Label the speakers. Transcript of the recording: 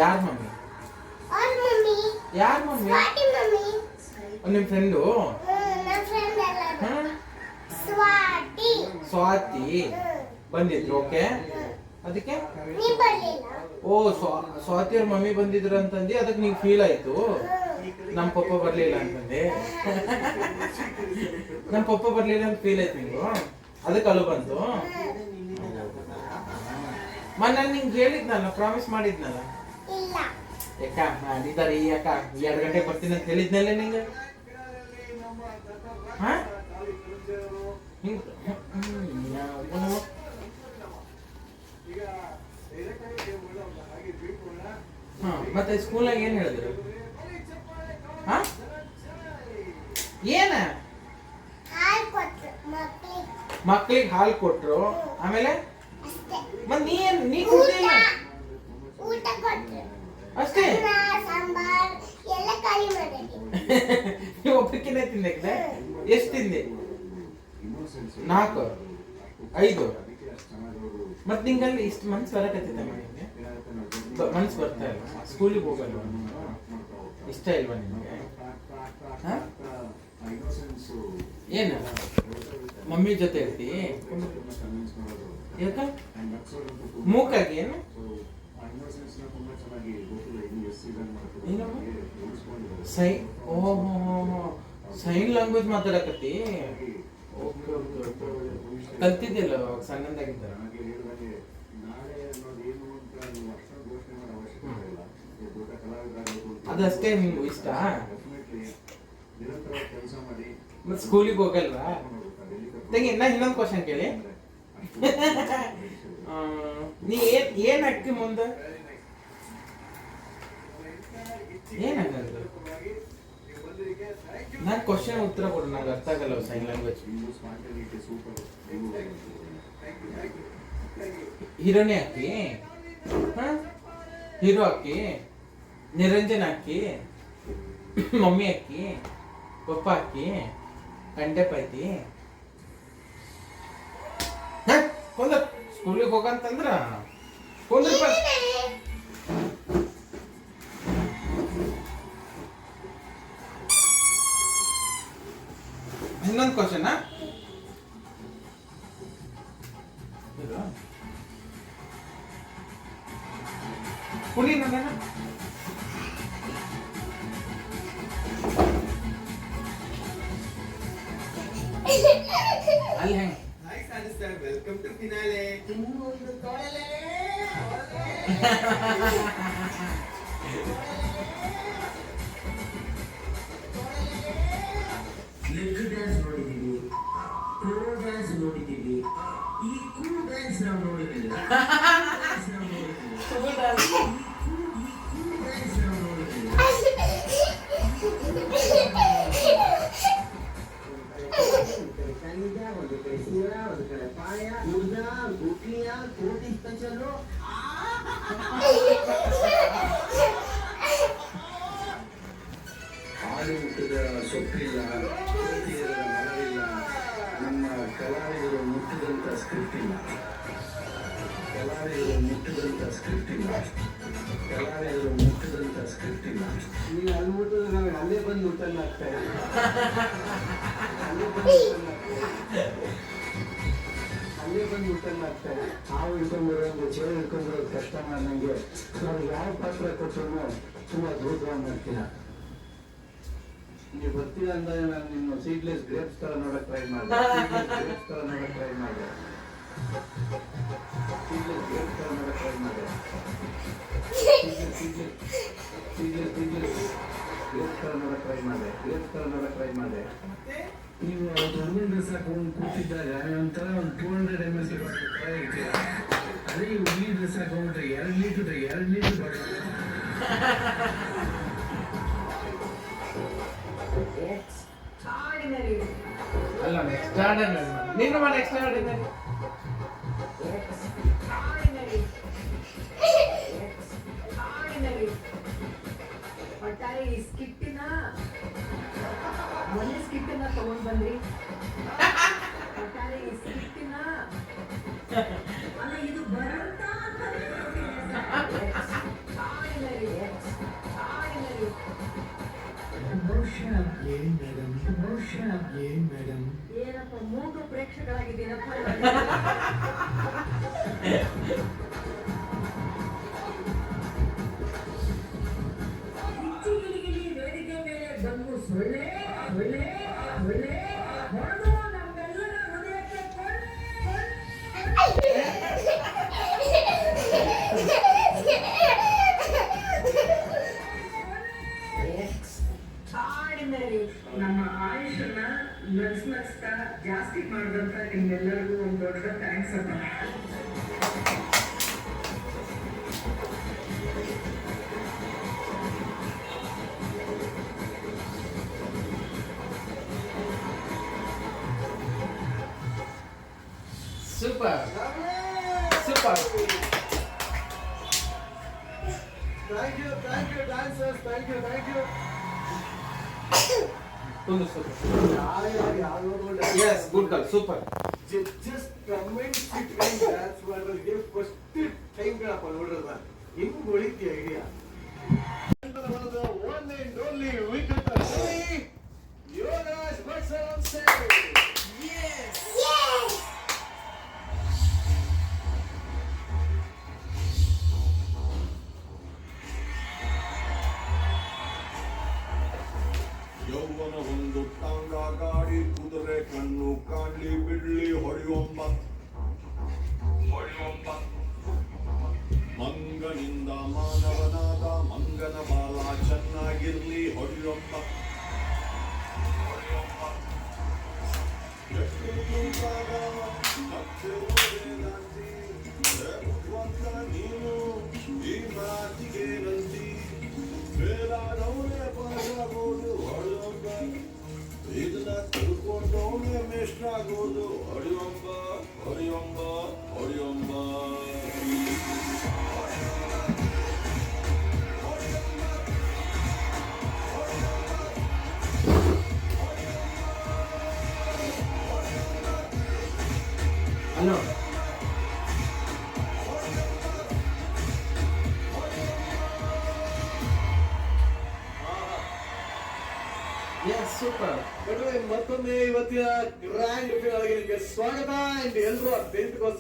Speaker 1: ಯಾರ ಮಮ್ಮಿ? ಯಾರ ಮಮ್ಮಿ? ನಿಮ್ಮ ಫ್ರೆಂಡು? ಸ್ವಾತಿ ಬಂದಿದ್ರು. ಓಕೆ, ಅದಕ್ಕೆ ಓ ಸ್ವಾತಿ ಅವ್ರ ಮಮ್ಮಿ ಬಂದಿದ್ರು ಅಂತಂದು ಅದಕ್ಕೆ ನಿಂಗೆ ಫೀಲ್ ಆಯ್ತು. ನಮ್ಮ ಪಪ್ಪ ಬರ್ಲಿಲ್ಲ ಅಂತಂದೆ. ನಮ್ಮ ಪಪ್ಪ ಬರ್ಲಿಲ್ಲ ಅಂತ ಫೀಲ್ ಆಯ್ತು ನಿಂಗು, ಅದಕ್ಕೆ ಅಳು ಬಂತು. ನಾನು ನಿಂಗೆ ಹೇಳಿದ್ನಲ್ಲ, ಪ್ರಾಮಿಸ್ ಮಾಡಿದ್ನಲ್ಲ. ಯಾಕ ಮಾಡಿದಾರೆ ಯಾಕ 2 ಗಂಟೆಗೆ ಬರ್ತೀನಿ ಅಂತ ಹೇಳಿದ್ನಲ್ಲ ನಿಂಗೆ. ಮತ್ತೆ ಸ್ಕೂಲಾಗ ಏನ್ ಹೇಳಿದ್ರು? ಏನ ಮಕ್ಳಿಗೆ ಹಾಲು ಕೊಟ್ರು, ಆಮೇಲೆ ಮತ್ ನೀ ಕುಡ್ದಿಲ್ಲ ಅಷ್ಟೇ. ಒಬ್ಬಕ್ಕಿನೇ ತಿಂದೆ? ಎಷ್ಟು ತಿಂದೆ? 4 5. ಮತ್ ನಿಂಗಲ್ಲಿ ಇಷ್ಟು ಮನ್ಸು ಬರಕತ್ತಿದ್ದ ನಿಮಗೆ? ಮನ್ಸು ಬರ್ತಾ ಇಲ್ಲ? ಸ್ಕೂಲಿಗೆ ಹೋಗಲ್ವ? ಇಷ್ಟ ಇಲ್ವಾ ನಿಮಗೆ? ಏನು ಮಮ್ಮಿ ಜೊತೆ ಇರ್ತಿ? ಯಾಕ ಮೂಕಾಗಿ? ಏನು ಸೈನ್ ಲ್ಯಾಂಗ್ವೇಜ್ ಮಾತಾಡಕತ್ತಿ? ಕಲ್ತಿದ್ದಿಲ್ಲ ಸಣ್ಣದಾಗಿದ್ದ? ಅದಷ್ಟೇ ನಿಮ್ಗೆ ಇಷ್ಟ? ಮತ್ತೆ ಸ್ಕೂಲಿಗೆ ಹೋಗಲ್ವಾ? ತಂಗಿ ನಾ ಇನ್ನೊಂದು ಕ್ವಶನ್ ಕೇಳಿ. ನೀ ಏನ್ ಆಗ್ತಿ ಮುಂದೆ? ಏನಾಗಲ್ಲ? ನಾನು ಕ್ವಶನ್ ಉತ್ತರ ಕೊಡು, ನಂಗೆ ಅರ್ಥ ಆಗಲ್ಲ ಸೈನ್ ಲ್ಯಾಂಗ್ವೇಜ್. ಹೀರೋನೇ ಹಾಕಿ, ಹೀರೋ ಹಾಕಿ, ನಿರಂಜನ್ ಹಾಕಿ, ಮಮ್ಮಿ ಹಾಕಿ, ಪಪ್ಪ ಹಾಕಿ, ಕಂಟೆಪ್ ಐತಿ. ಕೊಂದ ಸ್ಕೂಲಿಗೆ ಹೋಗಂತಂದ್ರ ಕೊಂದ್ರ. ಇನ್ನೊಂದು ಕ್ವಶನ್ ಕುಡಿ ನನ್ನ ಅಲ್ಲಿ ಹೆಂಗ? Welcome to finale. Leg dance ನೋಡಿದ್ದೀವಿ, ಕೋರೋ ಡ್ಯಾನ್ಸ್ ನೋಡಿದ್ದೀವಿ, ಈ ಕೂಲ್ ಡ್ಯಾನ್ಸ್ ನಾವು ನೋಡಿರಲಿಲ್ಲ.
Speaker 2: ಆಡುಮುಟ್ಟದ ಸೊಪ್ಪಿಲ್ಲ, ಮರವಿಲ್ಲ, ನಮ್ಮ ಕಲಾವಿದರು ಮುಟ್ಟಿದಂಥ ಸ್ಕ್ರಿಪ್ಟ್ ಇಲ್ಲ, ಕಲಾವಿದರು ಮುಟ್ಟಿದಂಥ ಸ್ಕ್ರಿಪ್ಟ್ ಇಲ್ಲ, ಕಲಾವಿದರು ಮುಟ್ಟಿದಂಥ ಸ್ಕ್ರಿಪ್ಟ್ ಇಲ್ಲ. ನೀವು ಅಲ್ಲಿ ಮುಟ್ಟಿದ್ರೆ ನಾವು ಅಲ್ಲೇ ಬಂದು ಮುಟ್ಟನ್ನ ಆಗ್ತಾರೆ. ಅಲ್ಲೇ ಬಂದು ಮುಟ್ಟನ್ನ ಆಗ್ತಾರೆ. ಹಾವು ಹಿಡ್ಕೊಂಡ್ಬರೋದು, ಚೇಳು ಹಿಡ್ಕೊಂಡ್ಬರೋದು ಕಷ್ಟ. ನನಗೆ ನಾವು ಯಾವ ಪಾತ್ರ ಕೊಟ್ಟರು ತುಂಬ ದೂರವಾಗಿ ಮಾಡ್ತೀರ. ನೀವು ಬರ್ತೀರ ಅಂದಾಗ ನಾನು ನಿನ್ನ ಸೀಡ್ಲೆಸ್ ಗ್ರೇಪ್ಸ್ ತರ ನೋಡಕ್ ಟ್ರೈ ಮಾಡಿದೆ. ಗ್ರೇಪ್ಸ್ ತರ ನೋಡಕ್ ಟ್ರೈ ಮಾಡಿದೆ. ಸೀಡ್ಲೆಸ್ ಗ್ರೇಪ್ಸ್ ತರ ನೋಡಕ್ ಟ್ರೈ ಮಾಡಿದೆ. ಸೀಡ್ಲೆಸ್ ಗ್ರೇಪ್ಸ್ ತರ ನೋಡಕ್ ಟ್ರೈ ಮಾಡಿದೆ. ಗ್ರೇಪ್ಸ್ ತರ ನೋಡಕ್ ಟ್ರೈ ಮಾಡಿದೆ. ನೀವು ಧರ್ಮನ್ ಡ್ರೆಸ್ ಹಾಕೊಂಡು ಕೂತಿದ್ದಾಗ ಒಂಥರ ಒಂದು 200 ml ಇರ್ತೀರಾ. ಅದೇ ಹುಡುಗಿ ಡ್ರೆಸ್ ಹಾಕೊಂಡ್ಬಿಟ್ರೆ 2 ಲೀಟರ್
Speaker 1: ಅಲ್ಲ ಎಕ್ಸ್ಟ್ರಾರ್ಡಿನರಿ. ನಿನ್ನ ಮಾಡಿ ಎಕ್ಸ್ಟ್ರಾರ್ಡಿನರಿ.
Speaker 3: ಒಟ್ಟಾರೆ ಈ ಸ್ಕಿಟ್ಟಿನ ಮೊನ್ನೆ ಸ್ಕಿಟ್ಟಿನ ತಗೊಂಡ್ ಬಂದ್ರಿ. ಒಟ್ಟಾರೆ ಈ ಸ್ಕಿಟ್ಟಿನ
Speaker 2: ಏನ್ ಮೇಡಮ್
Speaker 3: ಏನಪ್ಪ ಮೂಕ ಪ್ರೇಕ್ಷಕರಾಗಿದ್ದೀನಪ್ಪ ಗಿಚ್ಚಿ ವೇದಿಕೆ ಮೇಲೆ ಬಂದು ಸೊಳ್ಳೆ ಸೊಳ್ಳೆ ಸೊಳ್ಳೆ ಹೊಡೆದು ನಮ್ಮೆಲ್ಲರ ಹೃದಯಕ್ಕೆ ಆರ್ಡಿನರಿ ನಮ್ಮ ಆಯುಷನ್ನ ನಡ್ಸ್ತಾ ಜಾಸ್ತಿ ಮಾಡಿದಂತ ನಿಮ್ಮೆಲ್ಲರಿಗೂ ಒಂದು ದೊಡ್ಡ ಥ್ಯಾಂಕ್ಸ್ ಅಪ್ಪ.
Speaker 1: Super super.
Speaker 2: Thank you, dancers. Thank you.
Speaker 1: Yes, good girl, super.
Speaker 2: Just come and sit and dance ಮಾಡಿದ್ರೆ give first time ಗಳಪ್ಪ ನೋಡಿದ್ರಲ್ಲ ಹೆಂಗ್ ಹೊಳಿತಿ idea. One and only wicket Jonas Butcher on stage.
Speaker 1: Yes.
Speaker 4: ಯೌವನ ಒಂದು ಟಾಂಗ ಗಾಡಿ ಕುದುರೆ ಕಣ್ಣು ಕಾಣ್ಲಿ ಬಿಡ್ಲಿ ಹೊಡೆಯೊಂಬ ಮಂಗನಿಂದ ಮಾನವನಾದ ಮಂಗನ ಬಾಲ ಚೆನ್ನಾಗಿರ್ಲಿ ಹೊಡೆಯೊಂಬ ನೀನು ಈ ಮಾತಿಗೆ ನಂದಿ ಬೇಲಾದವನೇ ಪಾಸಾಗೋದು ಹೊಡೆಯೊಂಬ ಇದನ್ನ ತಿಳ್ಕೊಂಡವನೇ ಮೇಷ್ಟ್ರಾಗೋದು ಹೊಡೆಯೊಂಬ ಹೊಡೆಯೊಂಬ ಹೊಡೆಯೊಂಬ.
Speaker 1: Hello. Yes, super.
Speaker 2: ಮತ್ತೊಮ್ಮೆ ಇವತ್ತಿನ ಗ್ರ್ಯಾಂಡ್ ಫಿನಾಲೆಗೆ ನಿಮಗೆ ಸ್ವಾಗತ. ಅಂಡ್ ಎಲ್ಲರೂ ಬೆಂಟ್ಗೋಸ್ಕರ